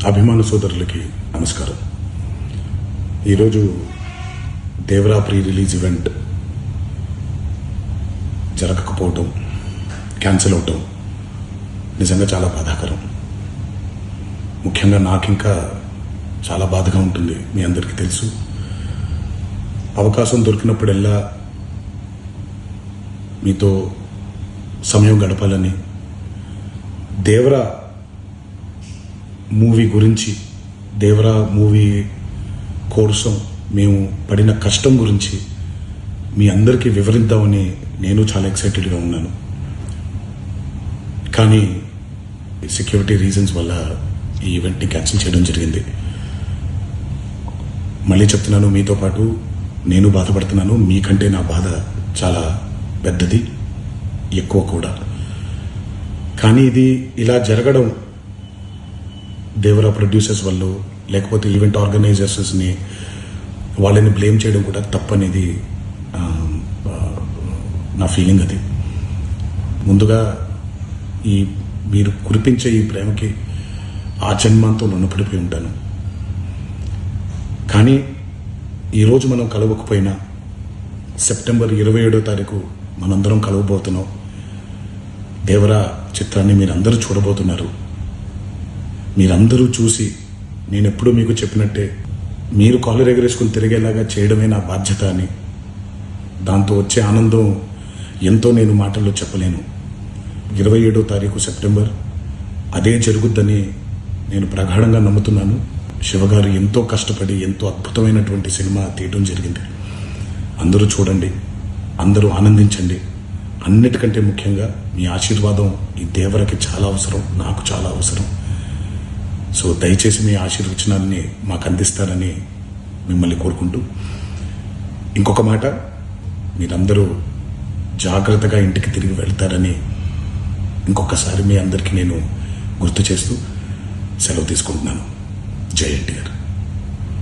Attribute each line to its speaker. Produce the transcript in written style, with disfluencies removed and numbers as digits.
Speaker 1: అభిమాన సోదరులకి నమస్కారం. ఈరోజు దేవరా ప్రీ రిలీజ్ ఈవెంట్ జరగకపోవటం, క్యాన్సిల్ అవటం నిజంగా చాలా బాధాకరం. ముఖ్యంగా నాకు ఇంకా చాలా బాధగా ఉంటుంది. మీ అందరికీ తెలుసు, అవకాశం దొరికినప్పుడల్లా మీతో సమయం గడపాలని, దేవరా మూవీ గురించి, దేవరా మూవీ కోసం మేము పడిన కష్టం గురించి మీ అందరికీ వివరిద్దామని నేను చాలా ఎక్సైటెడ్గా ఉన్నాను. కానీ సెక్యూరిటీ రీజన్స్ వల్ల ఈ ఈవెంట్ని క్యాన్సిల్ చేయడం జరిగింది. మళ్ళీ చెప్తున్నాను, మీతో పాటు నేను బాధపడుతున్నాను. మీకంటే నా బాధ చాలా పెద్దది, ఎక్కువ కూడా. కానీ ఇది ఇలా జరగడం దేవరా ప్రొడ్యూసర్స్ వల్ల, లేకపోతే ఈవెంట్ ఆర్గనైజర్స్ని వాళ్ళని బ్లేమ్ చేయడం కూడా తప్పనేది నా ఫీలింగ్. అది ముందుగా మీరు కురిపించే ఈ ప్రేమకి ఆ జన్మంతో రుణపడిపోయి ఉంటాను. కానీ ఈరోజు మనం కలవకపోయినా సెప్టెంబర్ 27వ తారీఖు మనందరం కలవబోతున్నాం. దేవరా చిత్రాన్ని మీరందరూ చూడబోతున్నారు. మీరందరూ చూసి, నేను ఎప్పుడూ మీకు చెప్పినట్టే, మీరు కాలర్ ఎగరేసుకుని తిరిగేలాగా చేయడమే నా బాధ్యత అని, దాంతో వచ్చే ఆనందం ఎంతో నేను మాటల్లో చెప్పలేను. 27వ తారీఖు సెప్టెంబర్ అదే జరుగుద్దని నేను ప్రగాఢంగా నమ్ముతున్నాను. శివగారు ఎంతో కష్టపడి ఎంతో అద్భుతమైనటువంటి సినిమా తీయడం జరిగింది. అందరూ చూడండి, అందరూ ఆనందించండి. అన్నిటికంటే ముఖ్యంగా మీ ఆశీర్వాదం ఈ దేవరకి చాలా అవసరం, నాకు చాలా అవసరం. సో దయచేసి మీ ఆశీర్వచనాన్ని మాకు అందిస్తారని మిమ్మల్ని కోరుకుంటూ, ఇంకొక మాట, మీరందరూ జాగ్రత్తగా ఇంటికి తిరిగి వెళ్తారని ఇంకొకసారి మీ అందరికీ నేను గుర్తు చేస్తూ సెలవు తీసుకుంటున్నాను. జై ఎన్టీఆర్.